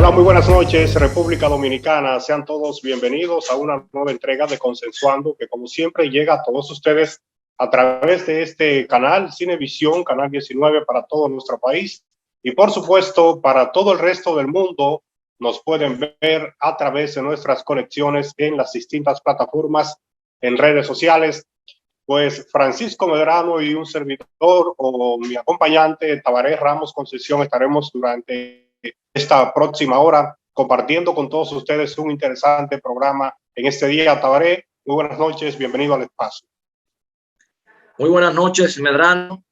Hola, muy buenas noches, República Dominicana. Sean todos bienvenidos a una nueva entrega de Consensuando, que como siempre llega a todos ustedes a través de este canal Cinevisión, canal 19 para todo nuestro país. Y por supuesto, para todo el resto del mundo, nos pueden ver a través de nuestras conexiones en las distintas plataformas, en redes sociales. Pues Francisco Medrano y un servidor o mi acompañante Tabaré Ramos Concesión estaremos durante esta próxima hora compartiendo con todos ustedes un interesante programa en este día. Tabaré, muy buenas noches, bienvenido al espacio. Muy buenas noches, Medrano.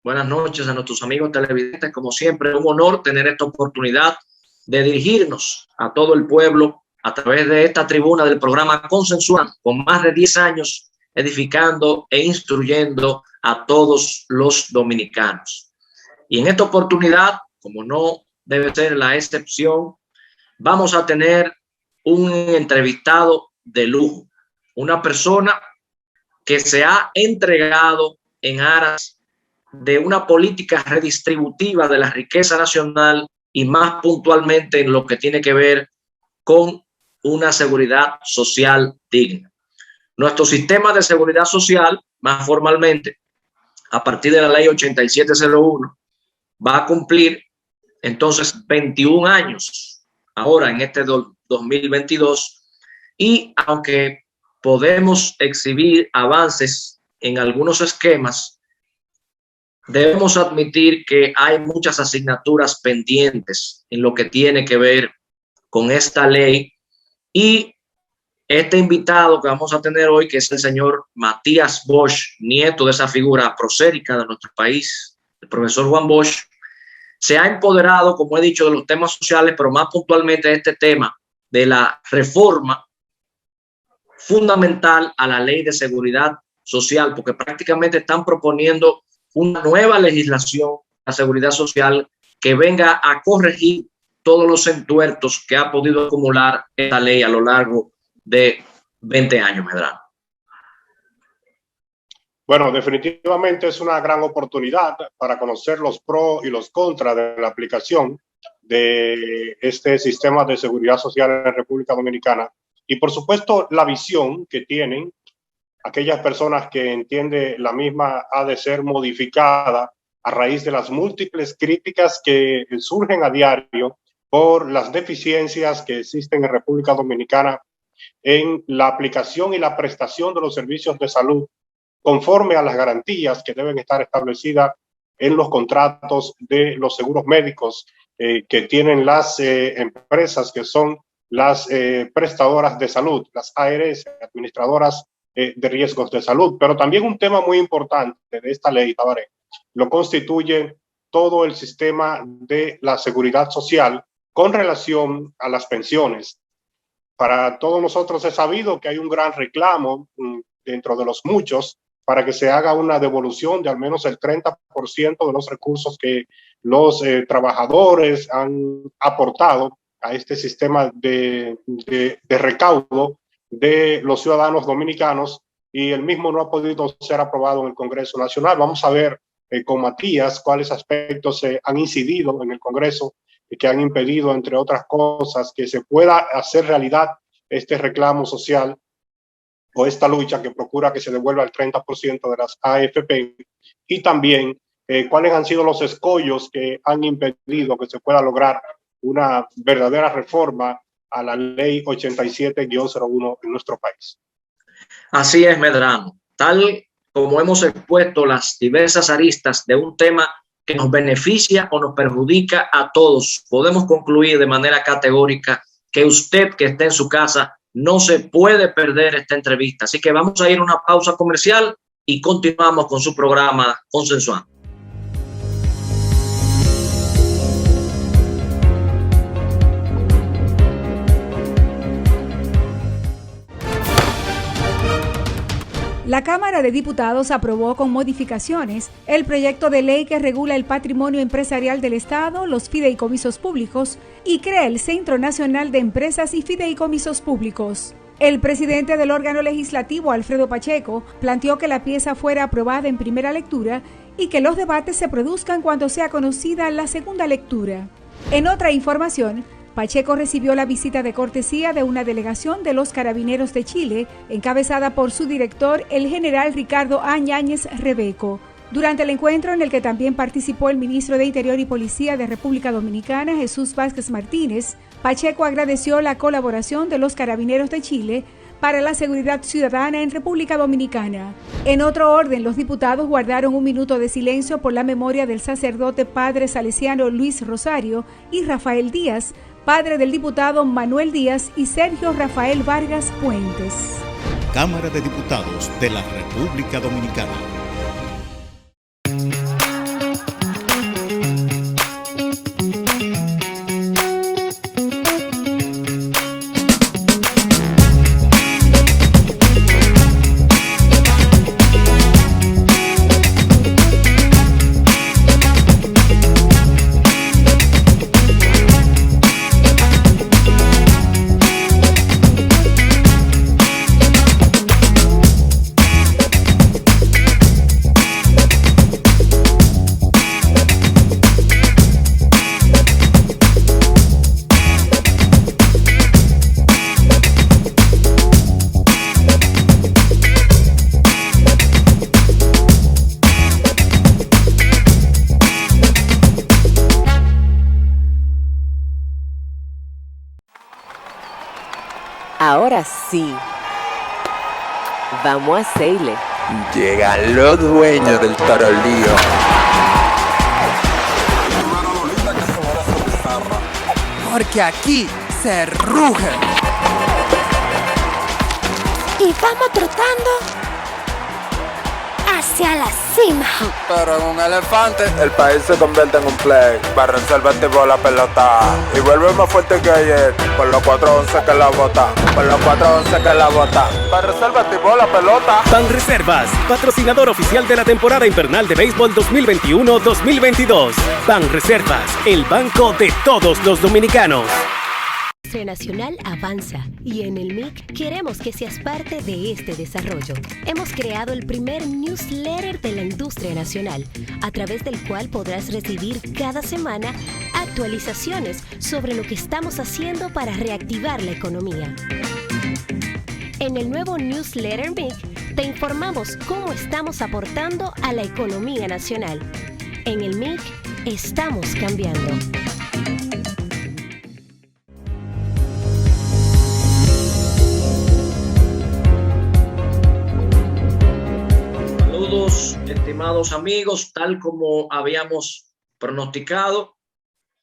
Buenas noches a nuestros amigos televidentes. Como siempre, un honor tener esta oportunidad de dirigirnos a todo el pueblo a través de esta tribuna del programa Consensuando, con más de 10 años edificando e instruyendo a todos los dominicanos. Y en esta oportunidad, como no debe ser la excepción, vamos a tener un entrevistado de lujo, una persona que se ha entregado en aras de una política redistributiva de la riqueza nacional y más puntualmente en lo que tiene que ver con una seguridad social digna. Nuestro sistema de seguridad social, más formalmente, a partir de la ley 8701, va a cumplir entonces 21 años ahora en este 2022, y aunque podemos exhibir avances en algunos esquemas, debemos admitir que hay muchas asignaturas pendientes en lo que tiene que ver con esta ley. Y este invitado que vamos a tener hoy, que es el señor Matías Bosch, nieto de esa figura prosérica de nuestro país, el profesor Juan Bosch, se ha empoderado, como he dicho, de los temas sociales, pero más puntualmente de este tema de la reforma fundamental a la ley de seguridad social, porque prácticamente están proponiendo una nueva legislación de la seguridad social que venga a corregir todos los entuertos que ha podido acumular esta ley a lo largo de 20 años, Medrano. Bueno, definitivamente es una gran oportunidad para conocer los pros y los contras de la aplicación de este sistema de seguridad social en la República Dominicana y, por supuesto, la visión que tienen aquellas personas que entienden la misma ha de ser modificada a raíz de las múltiples críticas que surgen a diario por las deficiencias que existen en República Dominicana en la aplicación y la prestación de los servicios de salud conforme a las garantías que deben estar establecidas en los contratos de los seguros médicos que tienen las empresas que son las prestadoras de salud, las ARS, administradoras de riesgos de salud. Pero también un tema muy importante de esta ley, Tabaré, lo constituye todo el sistema de la seguridad social con relación a las pensiones. Para todos nosotros es sabido que hay un gran reclamo dentro de los muchos para que se haga una devolución de al menos el 30% de los recursos que los trabajadores han aportado a este sistema de recaudo de los ciudadanos dominicanos, y el mismo no ha podido ser aprobado en el Congreso Nacional. Vamos a ver con Matías cuáles aspectos han incidido en el Congreso y que han impedido, entre otras cosas, que se pueda hacer realidad este reclamo social o esta lucha que procura que se devuelva el 30% de las AFP, y también cuáles han sido los escollos que han impedido que se pueda lograr una verdadera reforma a la ley 87-01 en nuestro país. Así es, Medrano. Tal como hemos expuesto las diversas aristas de un tema que nos beneficia o nos perjudica a todos, podemos concluir de manera categórica que usted que esté en su casa no se puede perder esta entrevista. Así que vamos a ir a una pausa comercial y continuamos con su programa Consensuando. La Cámara de Diputados aprobó con modificaciones el proyecto de ley que regula el patrimonio empresarial del Estado, los fideicomisos públicos y crea el Centro Nacional de Empresas y Fideicomisos Públicos. El presidente del órgano legislativo, Alfredo Pacheco, planteó que la pieza fuera aprobada en primera lectura y que los debates se produzcan cuando sea conocida la segunda lectura. En otra información, Pacheco recibió la visita de cortesía de una delegación de los Carabineros de Chile, encabezada por su director, el general Ricardo A. Yáñez Rebeco. Durante el encuentro, en el que también participó el ministro de Interior y Policía de República Dominicana, Jesús Vázquez Martínez, Pacheco agradeció la colaboración de los Carabineros de Chile para la seguridad ciudadana en República Dominicana. En otro orden, los diputados guardaron un minuto de silencio por la memoria del sacerdote padre salesiano Luis Rosario y Rafael Díaz, padre del diputado Manuel Díaz y Sergio Rafael Vargas Puentes. Cámara de Diputados de la República Dominicana. Ahora sí, vamos a hacerle. Llegan los dueños del tarolío. Porque aquí se ruge. Y vamos trotando hacia la cima. Pero en un elefante el país se convierte en un play. Banreservas activó la pelota y vuelve más fuerte que ayer. Por los 411 que la bota, por los 411 que la bota. Banreservas activó la pelota. Banreservas, patrocinador oficial de la temporada invernal de béisbol 2021-2022. Banreservas, el banco de todos los dominicanos. La industria nacional avanza y en el MIC queremos que seas parte de este desarrollo. Hemos creado el primer newsletter de la industria nacional, a través del cual podrás recibir cada semana actualizaciones sobre lo que estamos haciendo para reactivar la economía. En el nuevo newsletter MIC te informamos cómo estamos aportando a la economía nacional. En el MIC estamos cambiando. Estimados amigos, tal como habíamos pronosticado,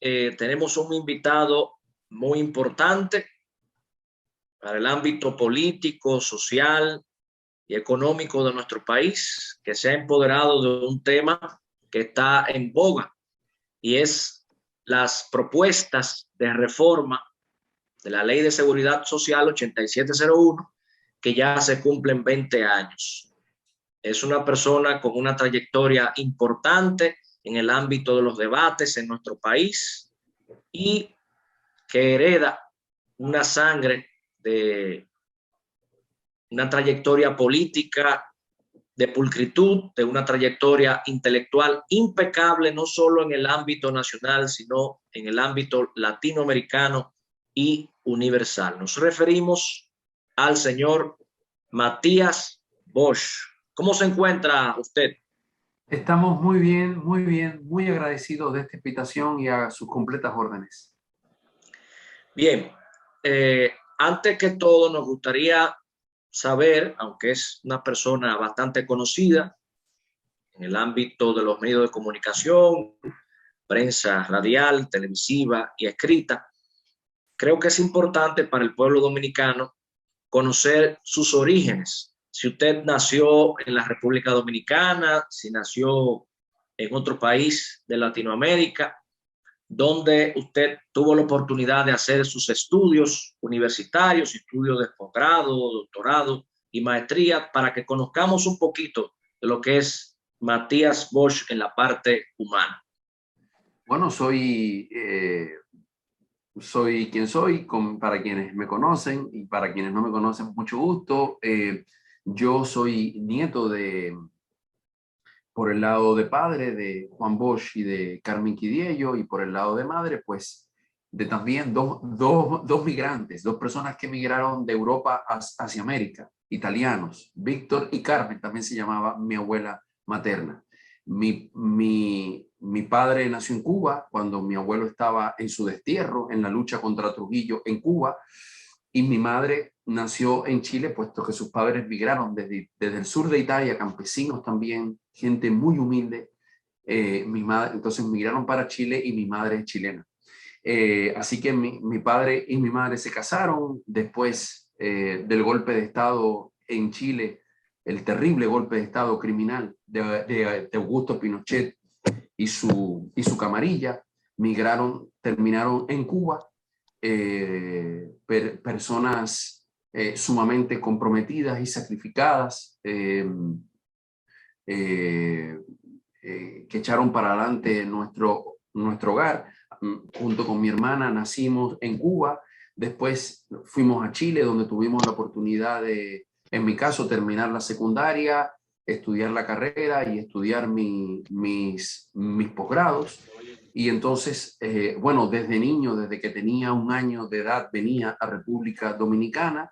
tenemos un invitado muy importante para el ámbito político, social y económico de nuestro país, que se ha empoderado de un tema que está en boga, y es las propuestas de reforma de la Ley de Seguridad Social 8701, que ya se cumplen 20 años. Es una persona con una trayectoria importante en el ámbito de los debates en nuestro país y que hereda una sangre de una trayectoria política de pulcritud, de una trayectoria intelectual impecable, no solo en el ámbito nacional, sino en el ámbito latinoamericano y universal. Nos referimos al señor Matías Bosch. ¿Cómo se encuentra usted? Estamos muy bien, muy agradecidos de esta invitación y a sus completas órdenes. Bien, antes que todo nos gustaría saber, aunque es una persona bastante conocida en el ámbito de los medios de comunicación, prensa radial, televisiva y escrita, creo que es importante para el pueblo dominicano conocer sus orígenes. Si usted nació en la República Dominicana, si nació en otro país de Latinoamérica, donde usted tuvo la oportunidad de hacer sus estudios universitarios, estudios de posgrado, doctorado y maestría, para que conozcamos un poquito de lo que es Matías Bosch en la parte humana. Bueno, soy quien soy, para quienes me conocen y para quienes no me conocen, mucho gusto. Yo soy nieto por el lado de padre, de Juan Bosch y de Carmen Quidiello, y por el lado de madre, pues también dos migrantes, dos personas que emigraron de Europa hacia América, italianos. Víctor y Carmen también se llamaba mi abuela materna. Mi padre nació en Cuba cuando mi abuelo estaba en su destierro en la lucha contra Trujillo en Cuba, y mi madre nació en Chile, puesto que sus padres migraron desde el sur de Italia, campesinos también, gente muy humilde. Entonces migraron para Chile y mi madre es chilena. Así que mi padre y mi madre se casaron después del golpe de Estado en Chile, el terrible golpe de Estado criminal de Augusto Pinochet y su camarilla. Terminaron en Cuba, personas sumamente comprometidas y sacrificadas, que echaron para adelante nuestro hogar. Junto con mi hermana nacimos en Cuba, después fuimos a Chile, donde tuvimos la oportunidad de, en mi caso, terminar la secundaria, estudiar la carrera y estudiar mis posgrados. Y entonces, bueno, desde niño, desde que tenía 1 año de edad, venía a República Dominicana,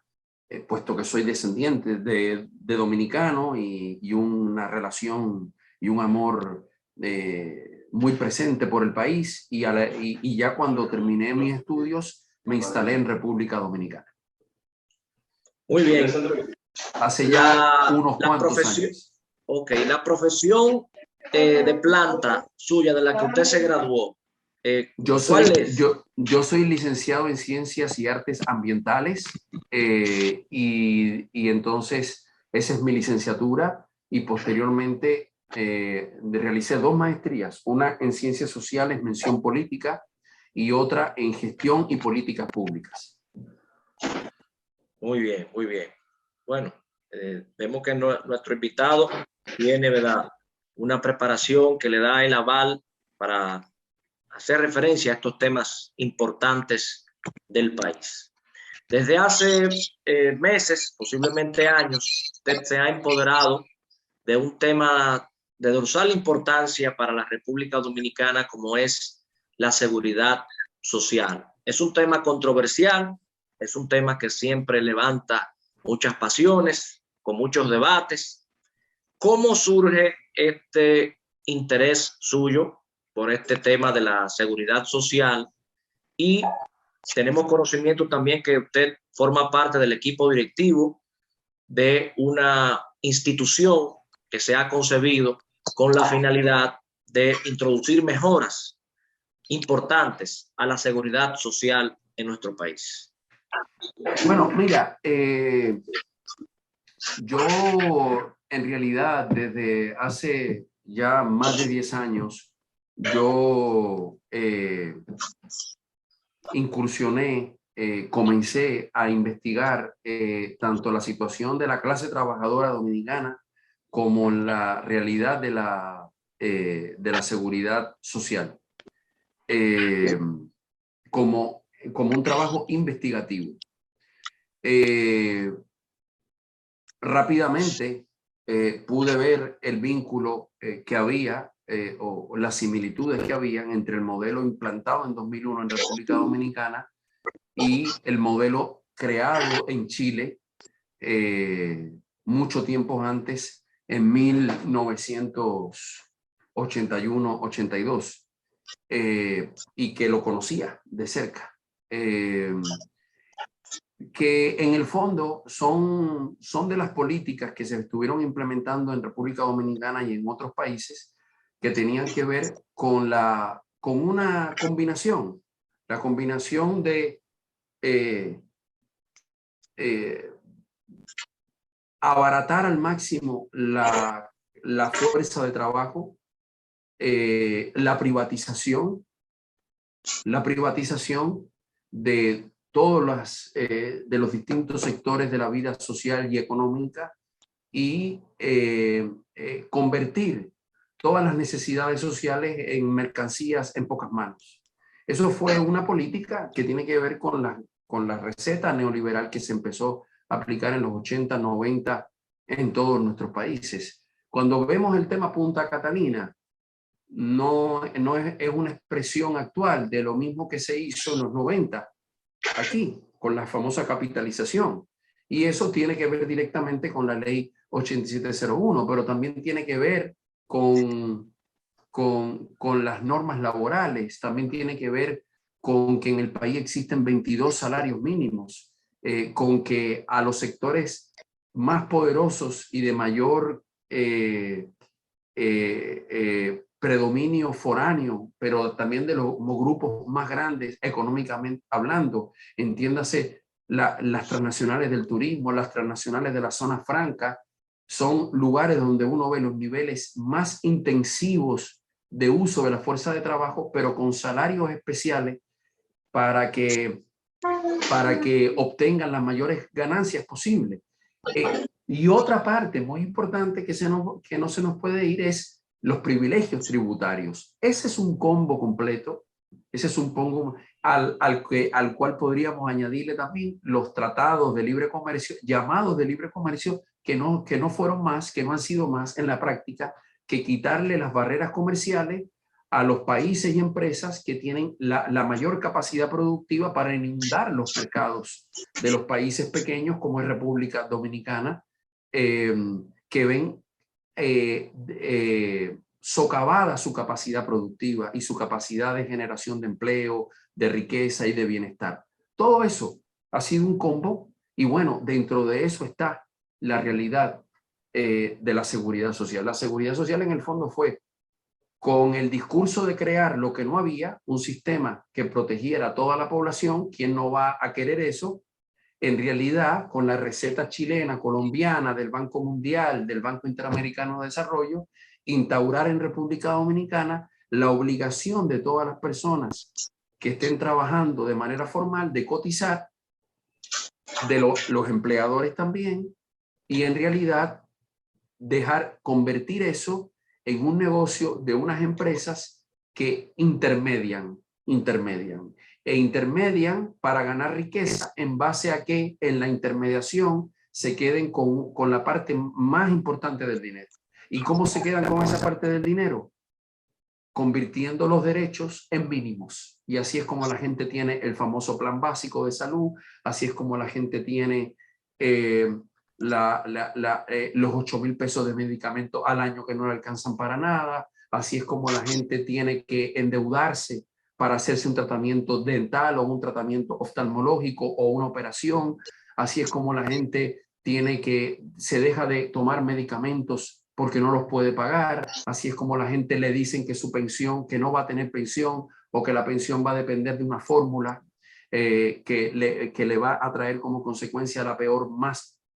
puesto que soy descendiente de dominicano, y una relación y un amor muy presente por el país, y ya cuando terminé mis estudios me instalé en República Dominicana. Muy bien. Hace ya unos cuantos años. Ok, la profesión de planta suya, de la que usted se graduó, ¿cuál es? Yo soy licenciado en Ciencias y Artes Ambientales, y entonces esa es mi licenciatura, y posteriormente realicé 2 maestrías, una en Ciencias Sociales, mención política, y otra en Gestión y Políticas Públicas. Muy bien, muy bien. Bueno, vemos que nuestro invitado tiene, ¿verdad?, una preparación que le da el aval para hacer referencia a estos temas importantes del país. Desde hace meses, posiblemente años, usted se ha empoderado de un tema de dorsal importancia para la República Dominicana, como es la seguridad social. Es un tema controversial, es un tema que siempre levanta muchas pasiones, con muchos debates. ¿Cómo surge este interés suyo por este tema de la seguridad social? Y tenemos conocimiento también que usted forma parte del equipo directivo de una institución que se ha concebido con la finalidad de introducir mejoras importantes a la seguridad social en nuestro país. Bueno, mira, yo en realidad desde hace ya más de 10 años, yo incursioné, comencé a investigar tanto la situación de la clase trabajadora dominicana como la realidad de la seguridad social, como un trabajo investigativo. Rápidamente pude ver el vínculo que había, o las similitudes que habían entre el modelo implantado en 2001 en República Dominicana y el modelo creado en Chile mucho tiempo antes, en 1981-82, y que lo conocía de cerca. Que en el fondo son de las políticas que se estuvieron implementando en República Dominicana y en otros países, que tenían que ver con una combinación, la combinación de abaratar al máximo la fuerza de trabajo, la privatización de todos de los distintos sectores de la vida social y económica, y convertir todas las necesidades sociales en mercancías en pocas manos. Eso fue una política que tiene que ver con la receta neoliberal que se empezó a aplicar en los 80, 90 en todos nuestros países. Cuando vemos el tema Punta Catalina, es una expresión actual de lo mismo que se hizo en los 90 aquí, con la famosa capitalización. Y eso tiene que ver directamente con la ley 8701, pero también tiene que ver con las normas laborales, también tiene que ver con que en el país existen 22 salarios mínimos, con que a los sectores más poderosos y de mayor predominio foráneo, pero también de los grupos más grandes económicamente hablando, entiéndase las transnacionales del turismo, las transnacionales de la zona franca, son lugares donde uno ve los niveles más intensivos de uso de la fuerza de trabajo, pero con salarios especiales para que obtengan las mayores ganancias posibles. Y otra parte muy importante que no se nos puede ir es los privilegios tributarios. Ese es un combo completo, ese es un combo al cual podríamos añadirle también los tratados de libre comercio, llamados de libre comercio, que no fueron más, que no han sido más en la práctica que quitarle las barreras comerciales a los países y empresas que tienen la mayor capacidad productiva para inundar los mercados de los países pequeños como es República Dominicana, que ven socavada su capacidad productiva y su capacidad de generación de empleo, de riqueza y de bienestar. Todo eso ha sido un combo y bueno, dentro de eso está la realidad de la seguridad social. La seguridad social en el fondo fue con el discurso de crear lo que no había, un sistema que protegiera a toda la población. ¿Quién no va a querer eso? En realidad, con la receta chilena, colombiana, del Banco Mundial, del Banco Interamericano de Desarrollo, instaurar en República Dominicana la obligación de todas las personas que estén trabajando de manera formal de cotizar, de los empleadores también, y en realidad convertir eso en un negocio de unas empresas que intermedian para ganar riqueza en base a que en la intermediación se queden con la parte más importante del dinero. ¿Y cómo se quedan con esa parte del dinero? Convirtiendo los derechos en mínimos. Y así es como la gente tiene el famoso plan básico de salud, así es como la gente tiene los 8,000 pesos de medicamento al año que no le alcanzan para nada, así es como la gente tiene que endeudarse para hacerse un tratamiento dental o un tratamiento oftalmológico o una operación, así es como la gente se deja de tomar medicamentos porque no los puede pagar, así es como la gente le dicen que su pensión, que no va a tener pensión o que la pensión va a depender de una fórmula que le va a traer como consecuencia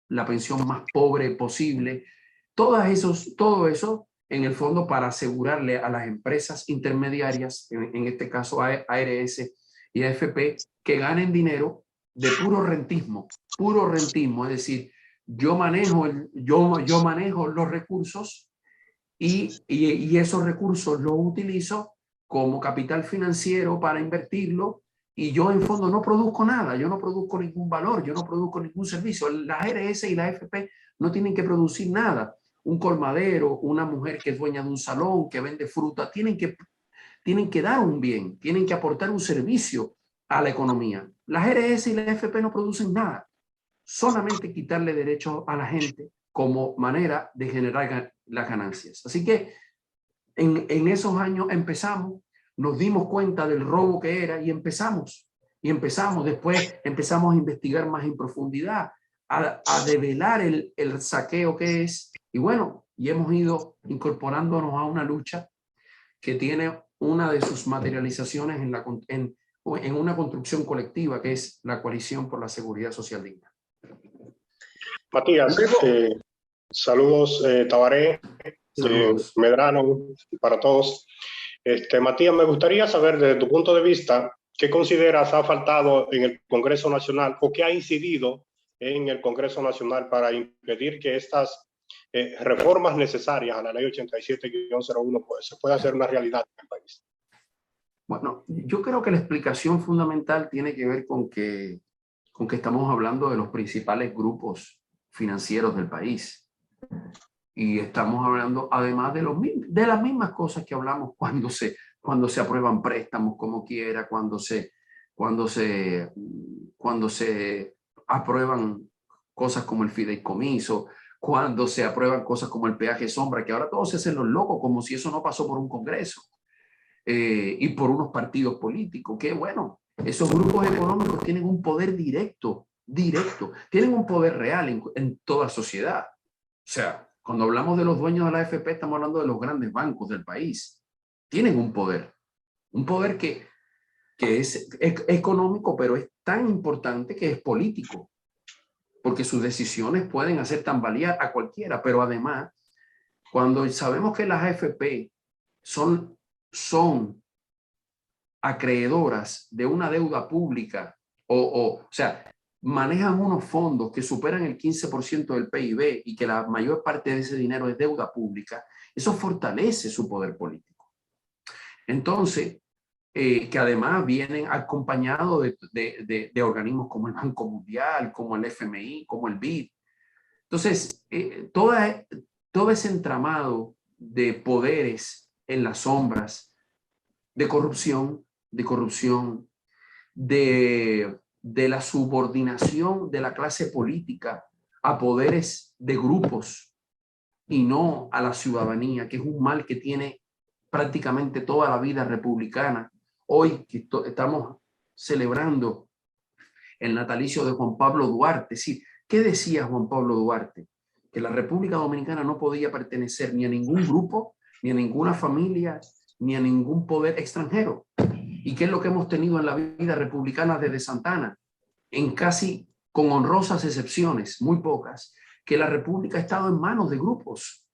la pensión más pobre posible. Todo eso en el fondo para asegurarle a las empresas intermediarias, en este caso ARS y AFP, que ganen dinero de puro rentismo, es decir, yo manejo los recursos y esos recursos los utilizo como capital financiero para invertirlo y yo en fondo no produzco nada, yo no produzco ningún valor, yo no produzco ningún servicio. Las ARS y la AFP no tienen que producir nada. Un colmadero, una mujer que es dueña de un salón, que vende fruta, tienen que dar un bien, tienen que aportar un servicio a la economía. Las ARS y la AFP no producen nada, solamente quitarle derechos a la gente como manera de generar las ganancias. Así que en esos años nos dimos cuenta del robo que era y empezamos. Después empezamos a investigar más en profundidad, a develar el saqueo que es. Y bueno, y hemos ido incorporándonos a una lucha que tiene una de sus materializaciones en una construcción colectiva, que es la Coalición por la Seguridad Social Digna. Matías, saludos, Tabaré, Medrano, para todos. Matías, me gustaría saber desde tu punto de vista, ¿qué consideras ha faltado en el Congreso Nacional o qué ha incidido en el Congreso Nacional para impedir que estas reformas necesarias a la ley 87-01 pues, se pueda hacer una realidad en el país? Bueno, yo creo que la explicación fundamental tiene que ver con que estamos hablando de los principales grupos financieros del país. Y estamos hablando además de las mismas cosas que hablamos cuando se aprueban préstamos como quiera, cuando se aprueban cosas como el fideicomiso, cuando se aprueban cosas como el peaje sombra, que ahora todos se hacen los locos como si eso no pasó por un congreso y por unos partidos políticos. Que bueno, esos grupos económicos tienen un poder directo, tienen un poder real en toda sociedad. O sea, cuando hablamos de los dueños de la AFP, estamos hablando de los grandes bancos del país. Tienen un poder que es económico, pero es tan importante que es político, porque sus decisiones pueden hacer tambalear a cualquiera. Pero además, cuando sabemos que las AFP son acreedoras de una deuda pública, o sea, manejan unos fondos que superan el 15% del PIB y que la mayor parte de ese dinero es deuda pública, eso fortalece su poder político. Entonces, que además vienen acompañados de organismos como el Banco Mundial, como el FMI, como el BID. Entonces, todo ese entramado de poderes en las sombras, de corrupción, de la subordinación de la clase política a poderes de grupos y no a la ciudadanía, que es un mal que tiene prácticamente toda la vida republicana. Hoy que estamos celebrando el natalicio de Juan Pablo Duarte. Sí, ¿qué decía Juan Pablo Duarte? Que la República Dominicana no podía pertenecer ni a ningún grupo, ni a ninguna familia, ni a ningún poder extranjero. ¿Y qué es lo que hemos tenido en la vida republicana desde Santa Ana? En casi, con honrosas excepciones, muy pocas, que la República ha estado en manos de grupos.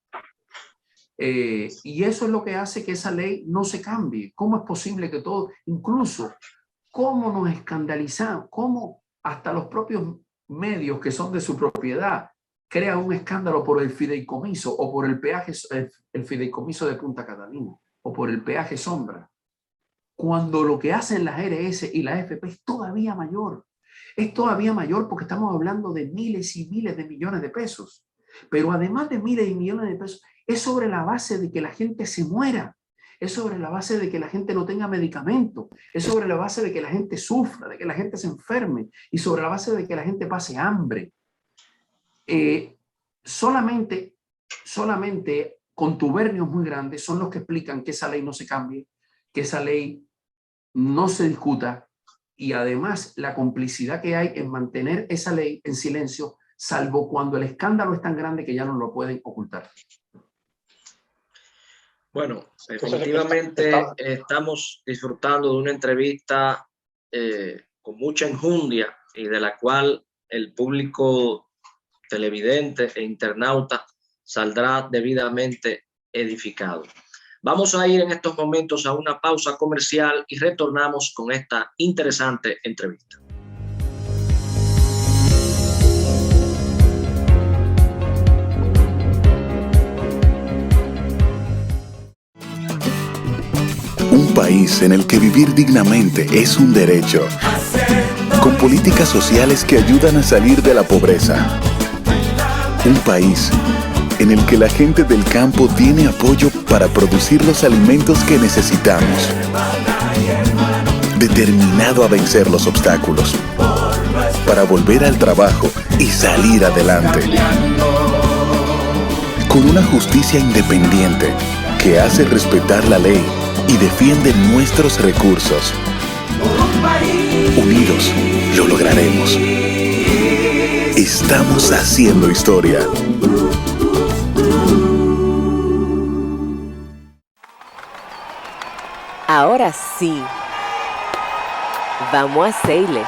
Y eso es lo que hace que esa ley no se cambie. ¿Cómo es posible que todo, incluso, cómo nos escandalizamos, cómo hasta los propios medios que son de su propiedad crean un escándalo por el fideicomiso o por el peaje, el fideicomiso de Punta Catalina o por el peaje sombra? Cuando lo que hacen las ARS y la AFP es todavía mayor. Es todavía mayor porque estamos hablando de miles y miles de millones de pesos. Pero además de miles y millones de pesos, es sobre la base de que la gente se muera. Es sobre la base de que la gente no tenga medicamento. Es sobre la base de que la gente sufra, de que la gente se enferme. Y sobre la base de que la gente pase hambre. Solamente contubernios muy grandes son los que explican que esa ley no se cambie, que esa ley no se discuta, y además la complicidad que hay en mantener esa ley en silencio, salvo cuando el escándalo es tan grande que ya no lo pueden ocultar. Bueno, definitivamente estamos disfrutando de una entrevista con mucha enjundia y de la cual el público televidente e internauta saldrá debidamente edificado. Vamos a ir en estos momentos a una pausa comercial y retornamos con esta interesante entrevista. Un país en el que vivir dignamente es un derecho, con políticas sociales que ayudan a salir de la pobreza. Un país en el que la gente del campo tiene apoyo para producir los alimentos que necesitamos. Determinado a vencer los obstáculos, para volver al trabajo y salir adelante. Con una justicia independiente que hace respetar la ley y defiende nuestros recursos. Unidos lo lograremos. Estamos haciendo historia. Ahora sí, vamos a Seile.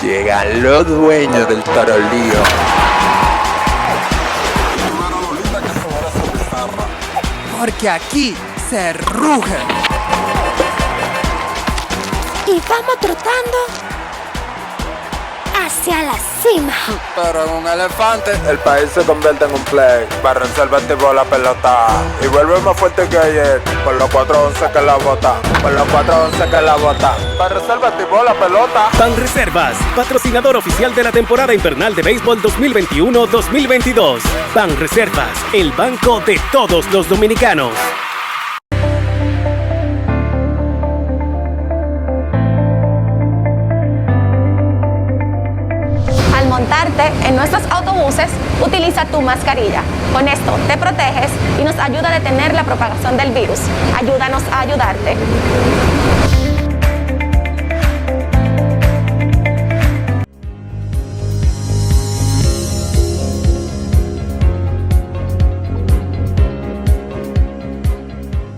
Llegan los dueños del tarolío. Porque aquí se ruge. Y vamos trotando a hacia la cima. Pero en un elefante el país se convierte en un play. Para reservar tipo la pelota y vuelve más fuerte que ayer. Por los 411 que la bota. Por los 411 que la bota. Para reservar tipo la pelota. Banreservas, patrocinador oficial de la temporada invernal de béisbol 2021-2022. Banreservas, el banco de todos los dominicanos. Al montarte en nuestros autobuses, utiliza tu mascarilla. Con esto te proteges y nos ayuda a detener la propagación del virus. Ayúdanos a ayudarte.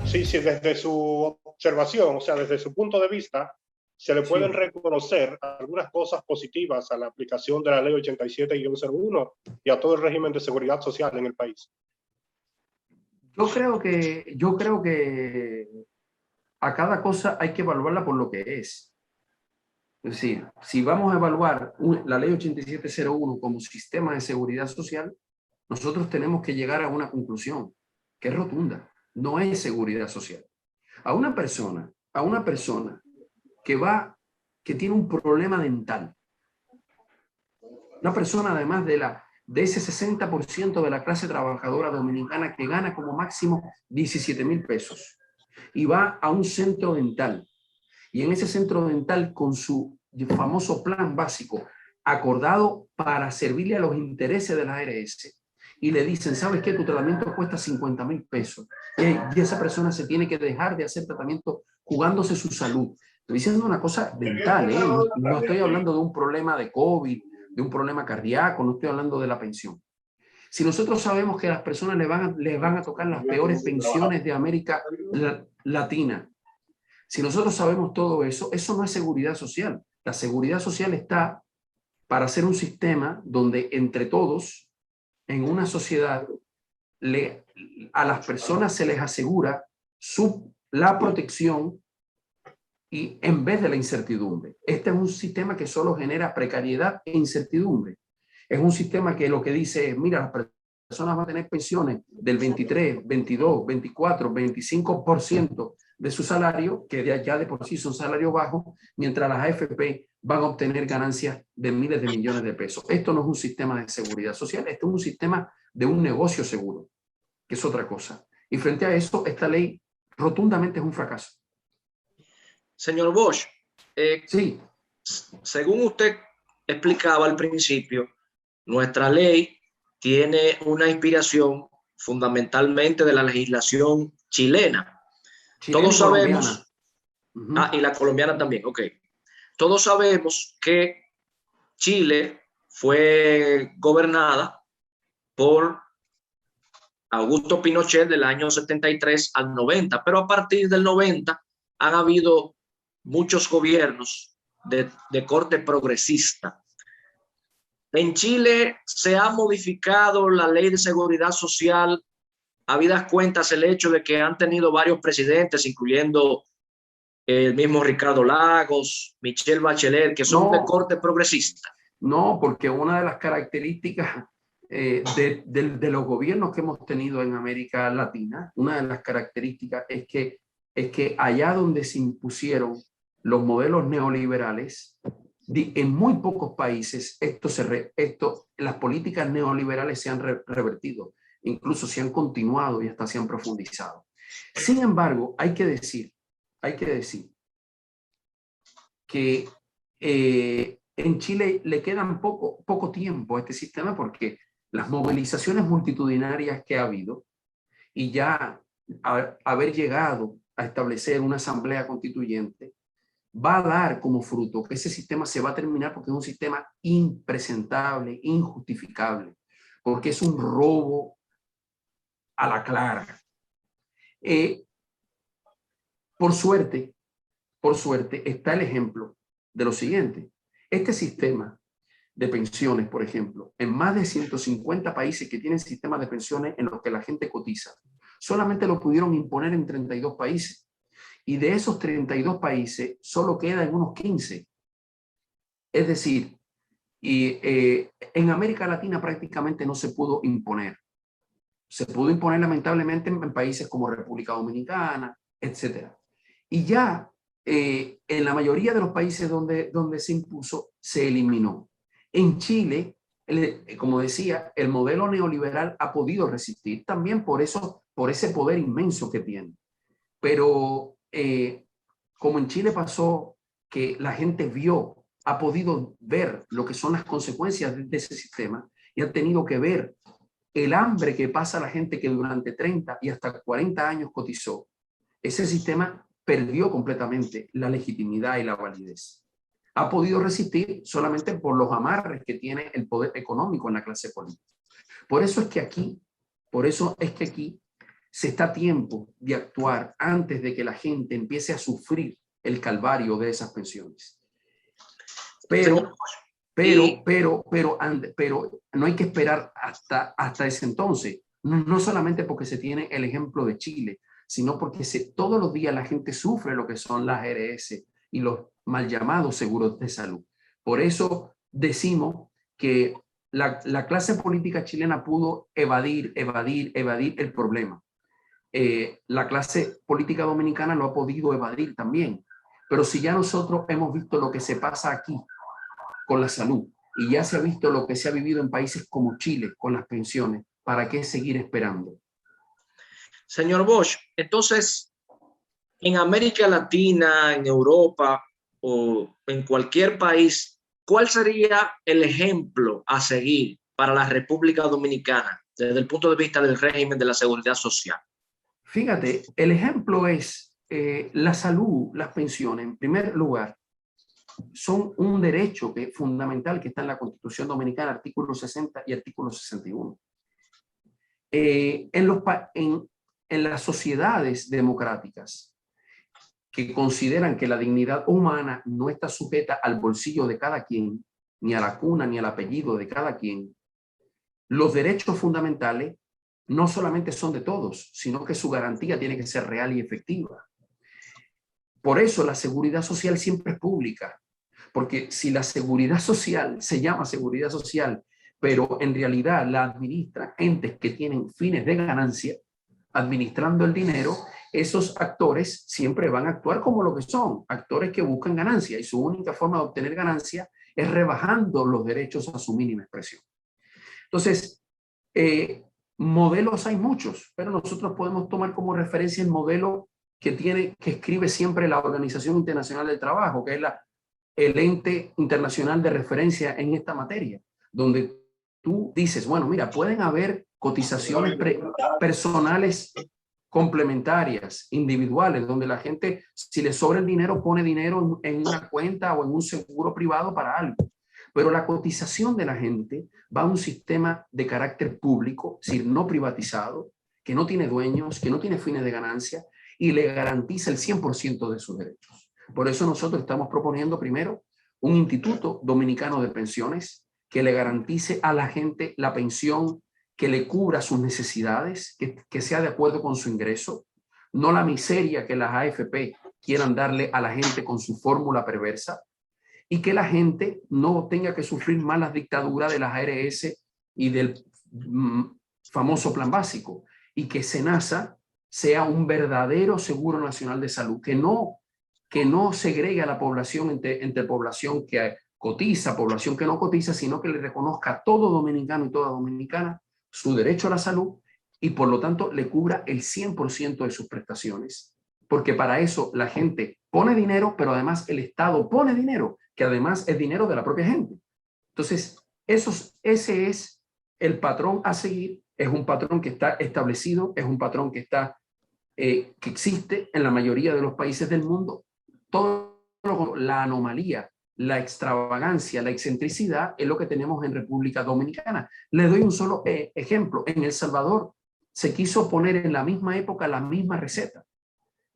Sí, desde su observación, o sea, desde su punto de vista, se le pueden reconocer algunas cosas positivas a la aplicación de la ley 87-01 y a todo el régimen de seguridad social en el país. Yo creo que a cada cosa hay que evaluarla por lo que es. Es decir, si vamos a evaluar la ley 87-01 como sistema de seguridad social, nosotros tenemos que llegar a una conclusión que es rotunda. No es seguridad social. A una persona que tiene un problema dental, una persona además de ese 60% de la clase trabajadora dominicana que gana como máximo 17,000 pesos y va a un centro dental, y en ese centro dental con su famoso plan básico acordado para servirle a los intereses de la ARS, y le dicen, ¿sabes qué? Tu tratamiento cuesta 50,000 pesos. Y esa persona se tiene que dejar de hacer tratamiento jugándose su salud. Estoy diciendo una cosa dental, ¿eh? No estoy hablando de un problema de COVID, de un problema cardíaco, no estoy hablando de la pensión. Si nosotros sabemos que a las personas les van a tocar las peores pensiones de América Latina, si nosotros sabemos todo eso, eso no es seguridad social. La seguridad social está para hacer un sistema donde entre todos, en una sociedad, a las personas se les asegura la protección y en vez de la incertidumbre. Este es un sistema que solo genera precariedad e incertidumbre. Es un sistema que lo que dice es, mira, las personas van a tener pensiones del 23, 22, 24, 25% de su salario, que ya de por sí son salarios bajos, mientras las AFP van a obtener ganancias de miles de millones de pesos. Esto no es un sistema de seguridad social, esto es un sistema de un negocio seguro, que es otra cosa. Y frente a eso, esta ley rotundamente es un fracaso. Señor Bosch, sí. Según usted explicaba al principio, nuestra ley tiene una inspiración fundamentalmente de la legislación chilena. Todos sabemos, y la colombiana también, ok. Todos sabemos que Chile fue gobernada por Augusto Pinochet del año 73 al 90, pero a partir del 90 han habido muchos gobiernos de corte progresista. En Chile se ha modificado la ley de seguridad social, habidas cuentas el hecho de que han tenido varios presidentes, incluyendo el mismo Ricardo Lagos, Michelle Bachelet, que son de corte progresista. No, porque una de las características de los gobiernos que hemos tenido en América Latina, una de las características es que allá donde se impusieron los modelos neoliberales, en muy pocos países las políticas neoliberales se han revertido, incluso se han continuado y hasta se han profundizado. Sin embargo, hay que decir que en Chile le quedan poco tiempo a este sistema, porque las movilizaciones multitudinarias que ha habido y ya haber llegado a establecer una asamblea constituyente va a dar como fruto que ese sistema se va a terminar, porque es un sistema impresentable, injustificable, porque es un robo a la clara. Por suerte está el ejemplo de lo siguiente. Este sistema de pensiones, por ejemplo, en más de 150 países que tienen sistemas de pensiones en los que la gente cotiza, solamente lo pudieron imponer en 32 países. Y de esos 32 países, solo queda en unos 15. Es decir, Y en América Latina prácticamente no se pudo imponer. Se pudo imponer lamentablemente en países como República Dominicana, etc. Y ya en la mayoría de los países donde se impuso, se eliminó. En Chile, como decía, el modelo neoliberal ha podido resistir también por ese poder inmenso que tiene. Pero como en Chile pasó que la gente ha podido ver lo que son las consecuencias de ese sistema y ha tenido que ver el hambre que pasa la gente que durante 30 y hasta 40 años cotizó. Ese sistema perdió completamente la legitimidad y la validez. Ha podido resistir solamente por los amarres que tiene el poder económico en la clase política. Por eso es que aquí se está a tiempo de actuar antes de que la gente empiece a sufrir el calvario de esas pensiones. Pero no hay que esperar hasta ese entonces. No solamente porque se tiene el ejemplo de Chile, sino porque todos los días la gente sufre lo que son las ARS y los mal llamados seguros de salud. Por eso decimos que la clase política chilena pudo evadir el problema. La clase política dominicana lo ha podido evadir también. Pero si ya nosotros hemos visto lo que se pasa aquí con la salud y ya se ha visto lo que se ha vivido en países como Chile con las pensiones, ¿para qué seguir esperando? Señor Bosch, entonces, en América Latina, en Europa o en cualquier país, ¿cuál sería el ejemplo a seguir para la República Dominicana desde el punto de vista del régimen de la seguridad social? Fíjate, el ejemplo es la salud, las pensiones, en primer lugar, son un derecho fundamental que está en la Constitución Dominicana, artículo 60 y artículo 61. En las sociedades democráticas que consideran que la dignidad humana no está sujeta al bolsillo de cada quien, ni a la cuna, ni al apellido de cada quien, los derechos fundamentales no solamente son de todos, sino que su garantía tiene que ser real y efectiva. Por eso la seguridad social siempre es pública, porque si la seguridad social se llama seguridad social, pero en realidad la administran entes que tienen fines de ganancia, administrando el dinero, esos actores siempre van a actuar como lo que son, actores que buscan ganancia, y su única forma de obtener ganancia es rebajando los derechos a su mínima expresión. Entonces, modelos hay muchos, pero nosotros podemos tomar como referencia el modelo que escribe siempre la Organización Internacional del Trabajo, que es el ente internacional de referencia en esta materia, donde tú dices, bueno, mira, pueden haber cotizaciones personales complementarias, individuales, donde la gente, si le sobra el dinero, pone dinero en una cuenta o en un seguro privado para algo. Pero la cotización de la gente va a un sistema de carácter público, es decir, no privatizado, que no tiene dueños, que no tiene fines de ganancia y le garantiza el 100% de sus derechos. Por eso nosotros estamos proponiendo primero un Instituto Dominicano de Pensiones que le garantice a la gente la pensión que le cubra sus necesidades, que sea de acuerdo con su ingreso, no la miseria que las AFP quieran darle a la gente con su fórmula perversa, y que la gente no tenga que sufrir más las dictaduras de las ARS y del famoso plan básico, y que SENASA sea un verdadero seguro nacional de salud, que no segregue a la población entre población que cotiza, población que no cotiza, sino que le reconozca a todo dominicano y toda dominicana su derecho a la salud y por lo tanto le cubra el 100% de sus prestaciones. Porque para eso la gente pone dinero, pero además el Estado pone dinero, que además es dinero de la propia gente. Entonces, ese es el patrón a seguir, es un patrón que está establecido, es un patrón que existe en la mayoría de los países del mundo. Todo la anomalía, la extravagancia, la excentricidad es lo que tenemos en República Dominicana. Les doy un solo ejemplo. En El Salvador se quiso poner en la misma época la misma receta.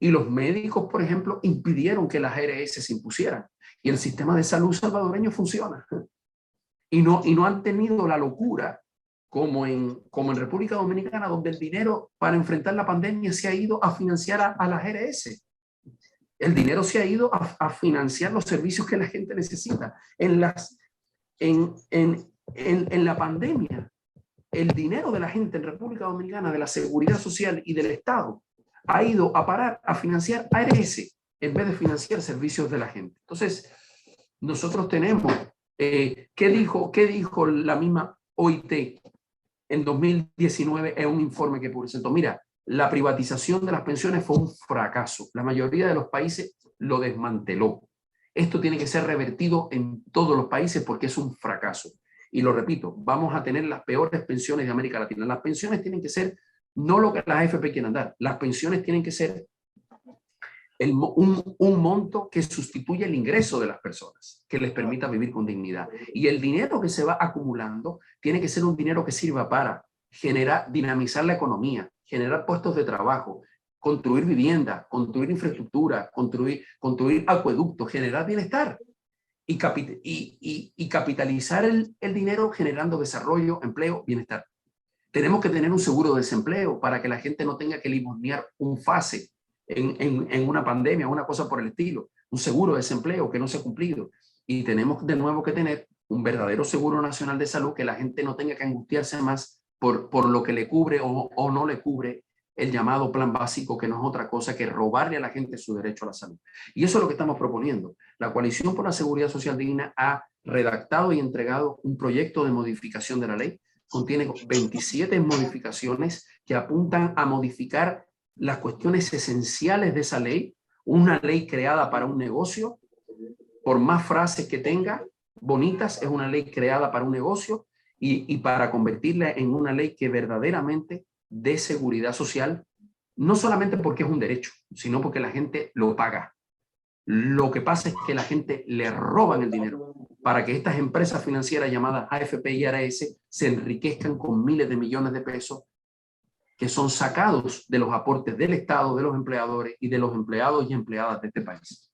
Y los médicos, por ejemplo, impidieron que las ARS se impusieran. Y el sistema de salud salvadoreño funciona. Y no han tenido la locura como en República Dominicana, donde el dinero para enfrentar la pandemia se ha ido a financiar a las ARS. El dinero se ha ido a financiar los servicios que la gente necesita. en la pandemia, el dinero de la gente en República Dominicana, de la seguridad social y del Estado, ha ido a parar a financiar ARS en vez de financiar servicios de la gente. Entonces, nosotros tenemos, ¿qué dijo la misma OIT en 2019 en un informe que presentó? Mira, la privatización de las pensiones fue un fracaso. La mayoría de los países lo desmanteló. Esto tiene que ser revertido en todos los países porque es un fracaso. Y lo repito, vamos a tener las peores pensiones de América Latina. Las pensiones tienen que ser no lo que las AFP quieran dar. Las pensiones tienen que ser un monto que sustituya el ingreso de las personas, que les permita vivir con dignidad. Y el dinero que se va acumulando tiene que ser un dinero que sirva para dinamizar la economía, generar puestos de trabajo, construir vivienda, construir infraestructura, construir acueductos, generar bienestar y capitalizar el dinero generando desarrollo, empleo, bienestar. Tenemos que tener un seguro de desempleo para que la gente no tenga que limonear un FASE en una pandemia o una cosa por el estilo. Un seguro de desempleo que no se ha cumplido. Y tenemos de nuevo que tener un verdadero seguro nacional de salud, que la gente no tenga que angustiarse más por lo que le cubre o no le cubre el llamado plan básico, que no es otra cosa que robarle a la gente su derecho a la salud. Y eso es lo que estamos proponiendo. La Coalición por la Seguridad Social Digna ha redactado y entregado un proyecto de modificación de la ley. Contiene 27 modificaciones que apuntan a modificar las cuestiones esenciales de esa ley. Una ley creada para un negocio, por más frases que tenga, bonitas, es una ley creada para un negocio y para convertirla en una ley que verdaderamente de seguridad social, no solamente porque es un derecho, sino porque la gente lo paga. Lo que pasa es que la gente le roban el dinero para que estas empresas financieras llamadas AFP y ARS se enriquezcan con miles de millones de pesos que son sacados de los aportes del Estado, de los empleadores y de los empleados y empleadas de este país.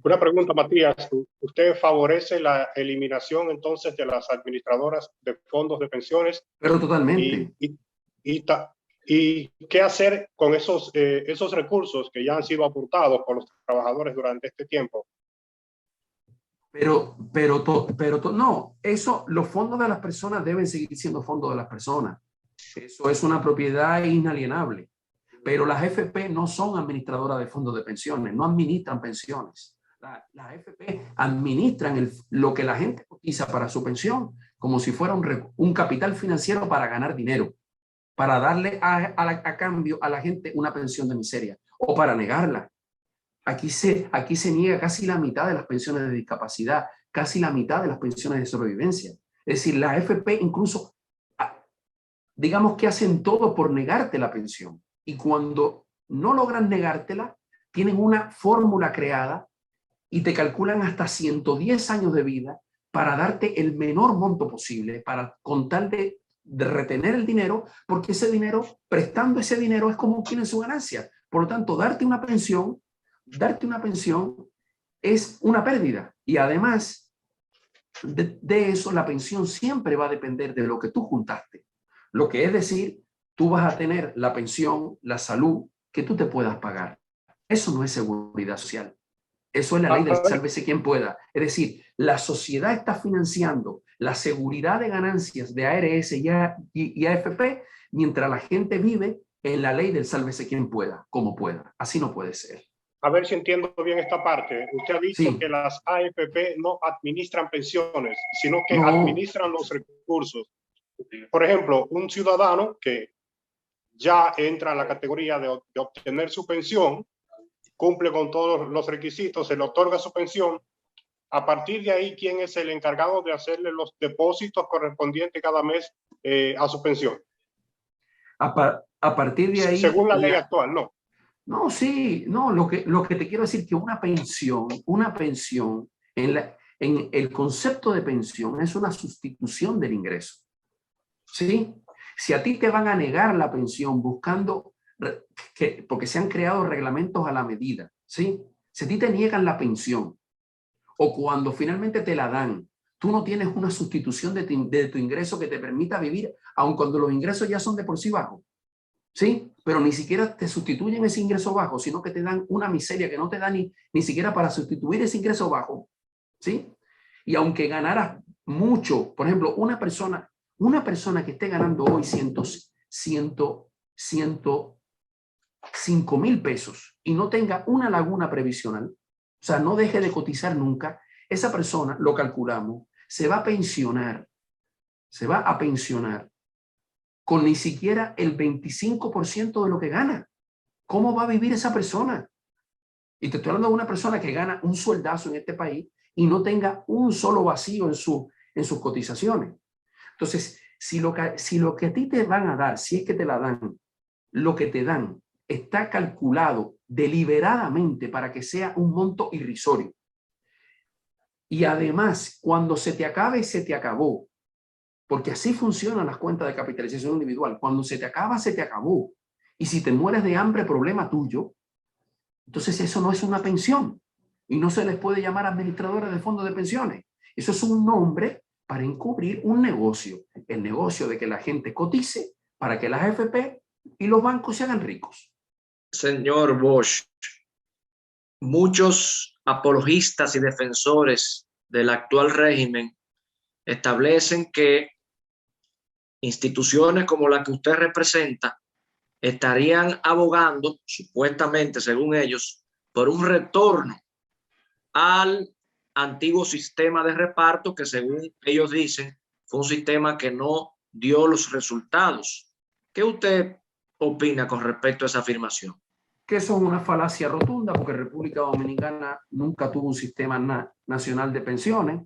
Una pregunta, Matías. ¿Usted favorece la eliminación entonces de las administradoras de fondos de pensiones? Pero totalmente. ¿Y qué hacer con esos recursos que ya han sido aportados por los trabajadores durante este tiempo? Pero no, los fondos de las personas deben seguir siendo fondos de las personas. Eso es una propiedad inalienable. Pero las AFP no son administradoras de fondos de pensiones, no administran pensiones. Las AFP administran lo que la gente cotiza para su pensión como si fuera un capital financiero para ganar dinero, para darle a cambio a la gente una pensión de miseria o para negarla. Aquí se niega casi la mitad de las pensiones de discapacidad, casi la mitad de las pensiones de sobrevivencia. Es decir, la AFP incluso, digamos que hacen todo por negarte la pensión. Y cuando no logran negártela, tienen una fórmula creada y te calculan hasta 110 años de vida para darte el menor monto posible, con tal de retener el dinero, porque ese dinero, prestando ese dinero, es como obtienen su ganancia. Por lo tanto, darte una pensión es una pérdida. Y además de eso, la pensión siempre va a depender de lo que tú juntaste. Lo que es decir, tú vas a tener la pensión, la salud que tú te puedas pagar. Eso no es seguridad social. Eso es la ley del sálvese quien pueda. Es decir, la sociedad está financiando la seguridad de ganancias de ARS y AFP mientras la gente vive en la ley del sálvese quien pueda, como pueda. Así no puede ser. A ver si entiendo bien esta parte. Usted ha dicho que las AFP no administran pensiones, sino que administran los recursos. Por ejemplo, un ciudadano que ya entra a la categoría de obtener su pensión, cumple con todos los requisitos, se le otorga su pensión. A partir de ahí, ¿quién es el encargado de hacerle los depósitos correspondientes cada mes a su pensión? A partir de ahí... Según la ley actual, ¿no? No, sí, no, lo que te quiero decir es que una pensión, en el concepto de pensión es una sustitución del ingreso. ¿Sí? Si a ti te van a negar la pensión buscando, porque se han creado reglamentos a la medida, ¿sí? Si a ti te niegan la pensión o cuando finalmente te la dan, tú no tienes una sustitución de tu ingreso que te permita vivir, aun cuando los ingresos ya son de por sí bajos, ¿sí? Pero ni siquiera te sustituyen ese ingreso bajo, sino que te dan una miseria que no te da ni siquiera para sustituir ese ingreso bajo, ¿sí? Y aunque ganaras mucho, por ejemplo, una persona que esté ganando hoy 105,000 pesos y no tenga una laguna previsional, o sea, no deje de cotizar nunca, esa persona, lo calculamos, se va a pensionar con ni siquiera el 25% de lo que gana. ¿Cómo va a vivir esa persona? Y te estoy hablando de una persona que gana un sueldazo en este país y no tenga un solo vacío en sus cotizaciones. Entonces, si lo que a ti te van a dar, si es que te la dan, lo que te dan está calculado deliberadamente para que sea un monto irrisorio. Y además, cuando se te acabe, se te acabó. Porque así funcionan las cuentas de capitalización individual. Cuando se te acaba, se te acabó. Y si te mueres de hambre, problema tuyo. Entonces eso no es una pensión. Y no se les puede llamar administradores de fondos de pensiones. Eso es un nombre para encubrir un negocio. El negocio de que la gente cotice para que las AFP y los bancos se hagan ricos. Señor Bosch, muchos apologistas y defensores del actual régimen establecen que instituciones como la que usted representa estarían abogando, supuestamente, según ellos, por un retorno al antiguo sistema de reparto que, según ellos dicen, fue un sistema que no dio los resultados. ¿Qué usted opina con respecto a esa afirmación? Que eso es una falacia rotunda, porque República Dominicana nunca tuvo un sistema nacional de pensiones.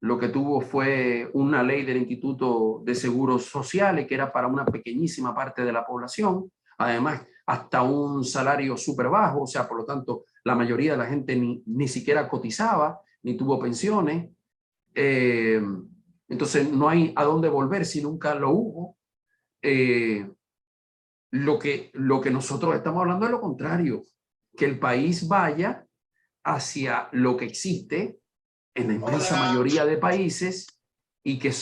Lo que tuvo fue una ley del Instituto de Seguros Sociales, que era para una pequeñísima parte de la población. Además, hasta un salario súper bajo, o sea, por lo tanto, la mayoría de la gente ni siquiera cotizaba, ni tuvo pensiones. Entonces, no hay a dónde volver si nunca lo hubo. Lo que nosotros estamos hablando es lo contrario, que el país vaya hacia lo que existe en la inmensa mayoría de países y que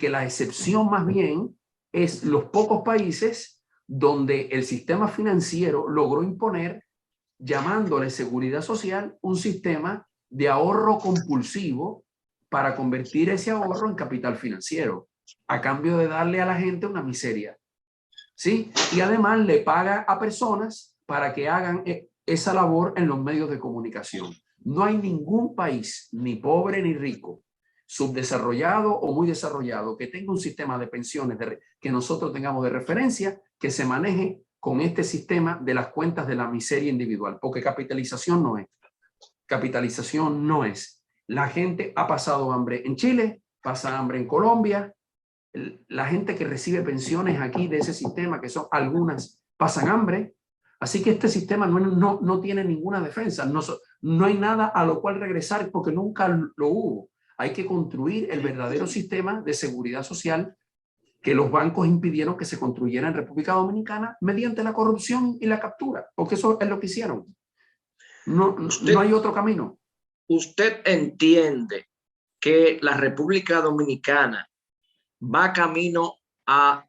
la excepción más bien es los pocos países donde el sistema financiero logró imponer, llamándole seguridad social, un sistema de ahorro compulsivo para convertir ese ahorro en capital financiero, a cambio de darle a la gente una miseria. ¿Sí? Y además le paga a personas para que hagan esa labor en los medios de comunicación. No hay ningún país, ni pobre ni rico, subdesarrollado o muy desarrollado, que tenga un sistema de pensiones que nosotros tengamos de referencia, que se maneje con este sistema de las cuentas de la miseria individual, porque capitalización no es. Capitalización no es. La gente ha pasado hambre en Chile, pasa hambre en Colombia. La gente que recibe pensiones aquí de ese sistema, que son algunas, pasan hambre. Así que este sistema no tiene ninguna defensa. No hay nada a lo cual regresar porque nunca lo hubo. Hay que construir el verdadero sistema de seguridad social que los bancos impidieron que se construyera en República Dominicana mediante la corrupción y la captura, porque eso es lo que hicieron. No hay otro camino. ¿Usted entiende que la República Dominicana va camino a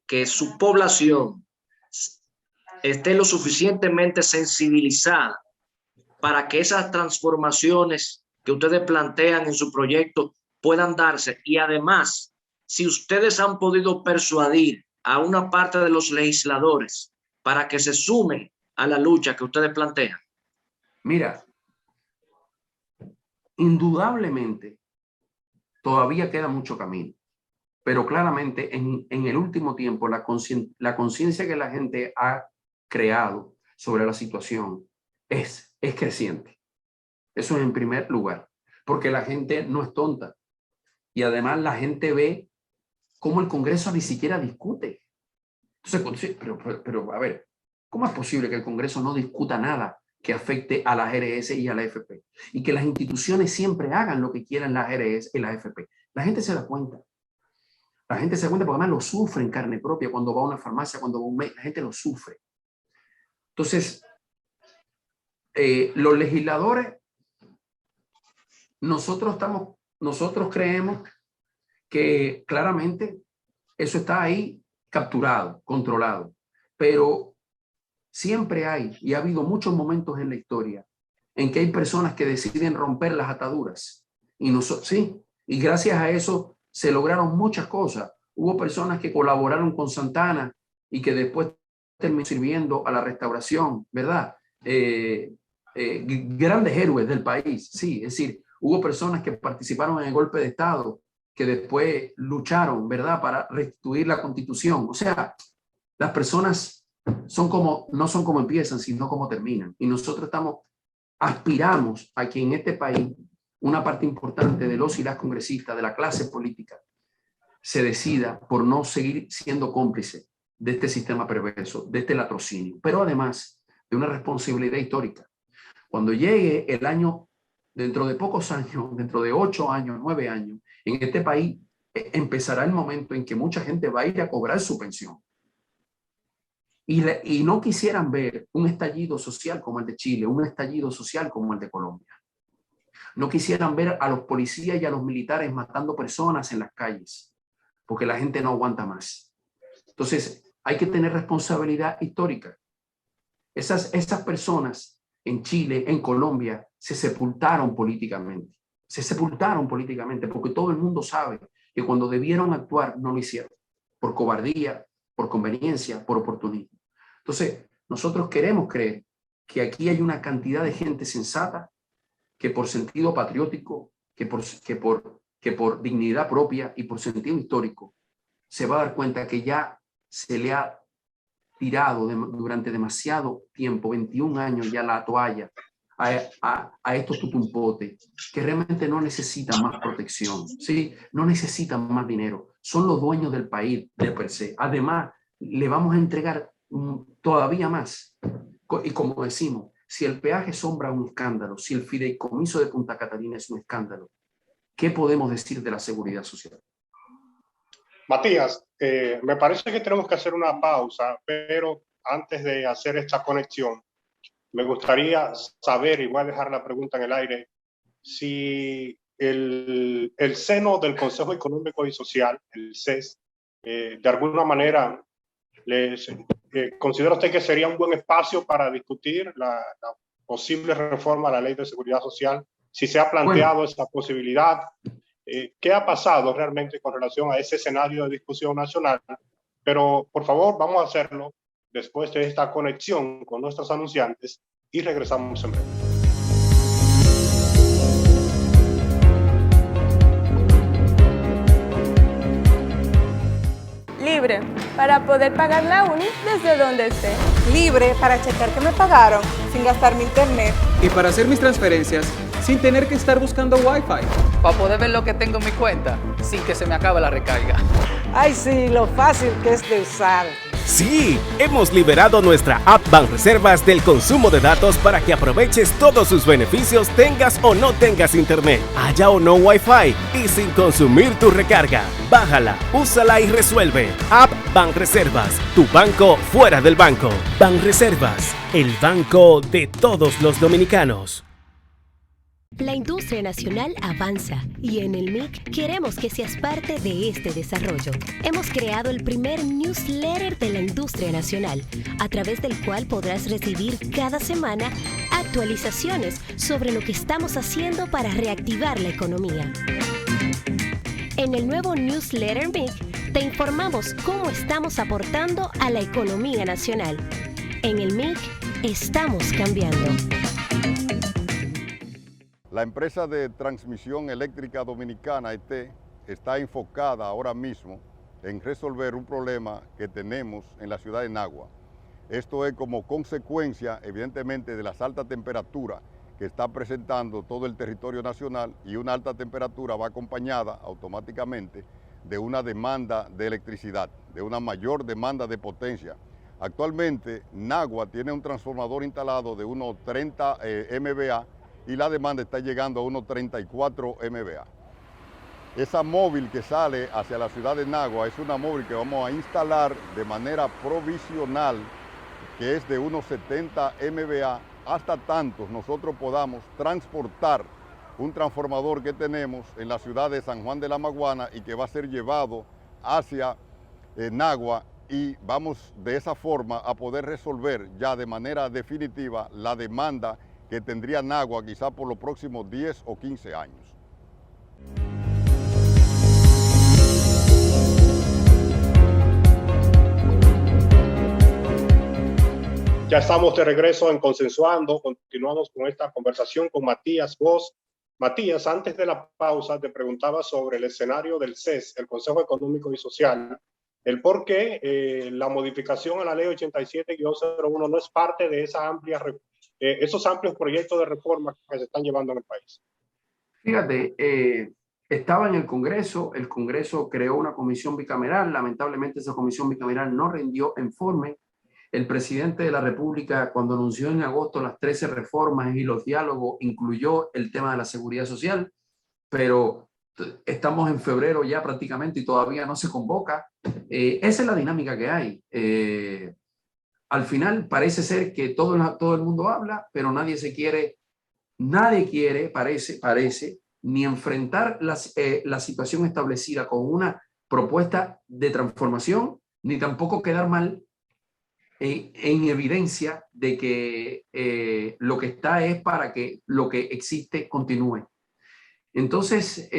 que su población esté lo suficientemente sensibilizada para que esas transformaciones que ustedes plantean en su proyecto puedan darse? Y además, si ustedes han podido persuadir a una parte de los legisladores para que se sumen a la lucha que ustedes plantean. Mira, indudablemente todavía queda mucho camino, pero claramente en el último tiempo la conciencia que la gente ha creado sobre la situación es creciente. Eso es en primer lugar, porque la gente no es tonta y además la gente ve cómo el Congreso ni siquiera discute. Entonces, pero a ver, ¿cómo es posible que el Congreso no discuta nada que afecte a la ARS y a la AFP? Y que las instituciones siempre hagan lo que quieran la ARS y la AFP. La gente se da cuenta. La gente se da cuenta porque además lo sufre en carne propia cuando va a una farmacia, cuando va a un médico. La gente lo sufre. Entonces, los legisladores, nosotros creemos que claramente eso está ahí capturado, controlado, pero siempre hay y ha habido muchos momentos en la historia en que hay personas que deciden romper las ataduras. Y sí, y gracias a eso se lograron muchas cosas. Hubo personas que colaboraron con Santana y que después terminó sirviendo a la restauración, ¿verdad? Grandes héroes del país, sí, es decir, hubo personas que participaron en el golpe de Estado, que después lucharon, ¿verdad?, para restituir la Constitución. O sea, las personas no son como empiezan, sino como terminan. Y nosotros aspiramos a que en este país una parte importante de los y las congresistas, de la clase política, se decida por no seguir siendo cómplice de este sistema perverso, de este latrocinio, pero además de una responsabilidad histórica. Cuando llegue el año, dentro de pocos años, dentro de 8 años, 9 años, en este país empezará el momento en que mucha gente va a ir a cobrar su pensión. Y no quisieran ver un estallido social como el de Chile, un estallido social como el de Colombia. No quisieran ver a los policías y a los militares matando personas en las calles, porque la gente no aguanta más. Entonces, hay que tener responsabilidad histórica. Esas personas en Chile, en Colombia, se sepultaron políticamente. Se sepultaron políticamente porque todo el mundo sabe que cuando debieron actuar no lo hicieron. Por cobardía, por conveniencia, por oportunismo. Entonces, nosotros queremos creer que aquí hay una cantidad de gente sensata que por sentido patriótico, que por dignidad propia y por sentido histórico, se va a dar cuenta que ya se le ha tirado durante demasiado tiempo, 21 años ya, la toalla a estos tutumpotes que realmente no necesitan más protección, ¿sí? No necesitan más dinero, son los dueños del país de per se. Además, le vamos a entregar todavía más. Y como decimos, si el peaje sombra un escándalo, si el fideicomiso de Punta Catalina es un escándalo, ¿qué podemos decir de la seguridad social? Matías, me parece que tenemos que hacer una pausa, pero antes de hacer esta conexión, me gustaría saber, y voy a dejar la pregunta en el aire, si el seno del Consejo Económico y Social, el CES, de alguna manera, ¿considera usted que sería un buen espacio para discutir la posible reforma a la Ley de Seguridad Social? Si se ha planteado esa posibilidad, ¿qué ha pasado realmente con relación a ese escenario de discusión nacional? Pero, por favor, vamos a hacerlo después de esta conexión con nuestros anunciantes y regresamos en breve. Libre para poder pagar la uni desde donde esté. Libre para checar que me pagaron sin gastar mi internet. Y para hacer mis transferencias sin tener que estar buscando Wi-Fi. Para poder ver lo que tengo en mi cuenta sin que se me acabe la recarga. Ay, sí, lo fácil que es de usar. Sí, hemos liberado nuestra app Banreservas del consumo de datos para que aproveches todos sus beneficios, tengas o no tengas internet, haya o no Wi-Fi y sin consumir tu recarga. Bájala, úsala y resuelve. App Banreservas, tu banco fuera del banco. Banreservas, el banco de todos los dominicanos. La industria nacional avanza y en el MIC queremos que seas parte de este desarrollo. Hemos creado el primer newsletter de la industria nacional, a través del cual podrás recibir cada semana actualizaciones sobre lo que estamos haciendo para reactivar la economía. En el nuevo newsletter MIC te informamos cómo estamos aportando a la economía nacional. En el MIC estamos cambiando. La empresa de transmisión eléctrica dominicana, ET, está enfocada ahora mismo en resolver un problema que tenemos en la ciudad de Nagua. Esto es como consecuencia, evidentemente, de las altas temperaturas que está presentando todo el territorio nacional, y una alta temperatura va acompañada automáticamente de una demanda de electricidad, de una mayor demanda de potencia. Actualmente, Nagua tiene un transformador instalado de unos 30 MVA, y la demanda está llegando a unos 34 MVA. Esa móvil que sale hacia la ciudad de Nagua es una móvil que vamos a instalar de manera provisional, que es de unos 70 MVA, hasta tanto nosotros podamos transportar un transformador que tenemos en la ciudad de San Juan de la Maguana y que va a ser llevado hacia Nagua, y vamos de esa forma a poder resolver ya de manera definitiva la demanda que tendría Nagua quizá por los próximos 10 o 15 años. Ya estamos de regreso en Consensuando. Continuamos con esta conversación con Matías Bosch. Matías, antes de la pausa te preguntaba sobre el escenario del CES, el Consejo Económico y Social, el por qué la modificación a la ley 87-01 no es parte de esa esos amplios proyectos de reforma que se están llevando en el país. Fíjate, estaba en el Congreso creó una comisión bicameral, lamentablemente esa comisión bicameral no rindió informe. El presidente de la República, cuando anunció en agosto las 13 reformas y los diálogos, incluyó el tema de la seguridad social, pero estamos en febrero ya prácticamente y todavía no se convoca. Esa es la dinámica que hay. Al final parece ser que todo el mundo habla, pero nadie quiere, parece, ni enfrentar la situación establecida con una propuesta de transformación, ni tampoco quedar mal en evidencia de que lo que está es para que lo que existe continúe. Entonces,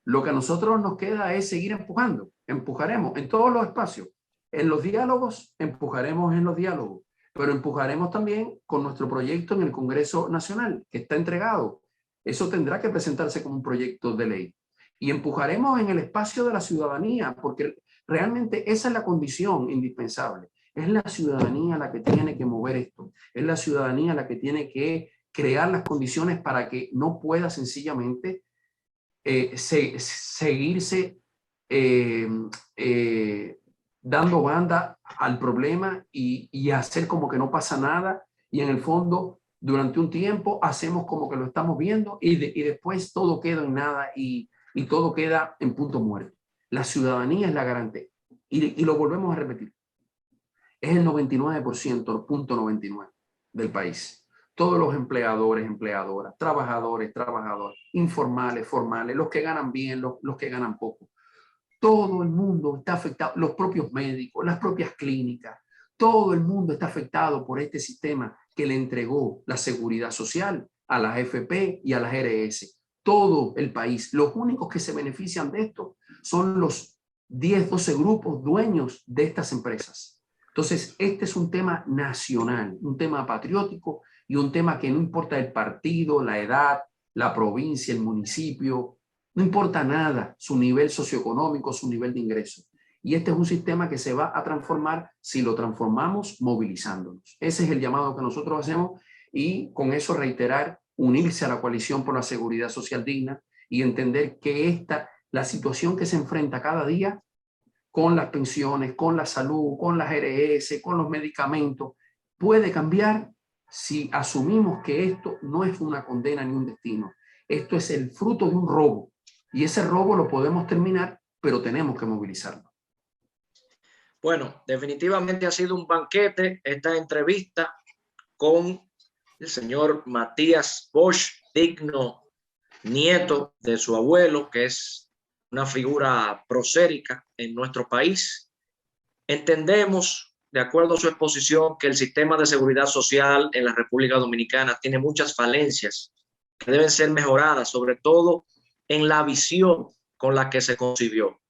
lo que a nosotros nos queda es seguir empujando. Empujaremos en todos los espacios. En los diálogos, empujaremos en los diálogos, pero empujaremos también con nuestro proyecto en el Congreso Nacional, que está entregado. Eso tendrá que presentarse como un proyecto de ley. Y empujaremos en el espacio de la ciudadanía, porque realmente esa es la condición indispensable. Es la ciudadanía la que tiene que mover esto. Es la ciudadanía la que tiene que crear las condiciones para que no pueda sencillamente seguirse dando banda al problema y hacer como que no pasa nada. Y en el fondo, durante un tiempo, hacemos como que lo estamos viendo y después todo queda en nada y todo queda en punto muerto. La ciudadanía es la garantía. Y lo volvemos a repetir. Es el 99%, punto 99 del país. Todos los empleadores, empleadoras, trabajadores, informales, formales, los que ganan bien, los que ganan poco. Todo el mundo está afectado, los propios médicos, las propias clínicas, todo el mundo está afectado por este sistema que le entregó la seguridad social a las AFP y a las RS. Todo el país. Los únicos que se benefician de esto son los 10, 12 grupos dueños de estas empresas. Entonces, este es un tema nacional, un tema patriótico y un tema que no importa el partido, la edad, la provincia, el municipio, no importa nada, su nivel socioeconómico, su nivel de ingreso. Y este es un sistema que se va a transformar si lo transformamos movilizándonos. Ese es el llamado que nosotros hacemos y con eso reiterar, unirse a la coalición por la seguridad social digna y entender que la situación que se enfrenta cada día con las pensiones, con la salud, con las RS, con los medicamentos, puede cambiar si asumimos que esto no es una condena ni un destino. Esto es el fruto de un robo y ese robo lo podemos terminar, pero tenemos que movilizarlo. Bueno, definitivamente ha sido un banquete esta entrevista con el señor Matías Bosch, digno nieto de su abuelo, que es una figura prosérica en nuestro país. Entendemos, de acuerdo a su exposición, que el sistema de seguridad social en la República Dominicana tiene muchas falencias que deben ser mejoradas, sobre todo en la visión con la que se concibió.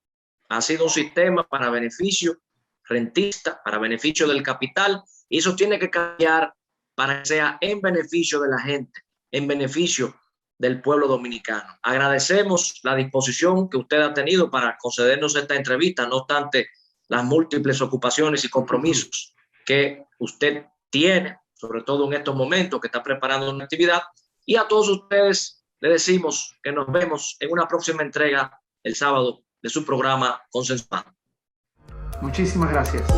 Ha sido un sistema para beneficio rentista, para beneficio del capital, y eso tiene que cambiar para que sea en beneficio de la gente, en beneficio del pueblo dominicano. Agradecemos la disposición que usted ha tenido para concedernos esta entrevista, no obstante las múltiples ocupaciones y compromisos que usted tiene, sobre todo en estos momentos que está preparando una actividad. Y a todos ustedes le decimos que nos vemos en una próxima entrega el sábado de su programa Consensuando. Muchísimas gracias.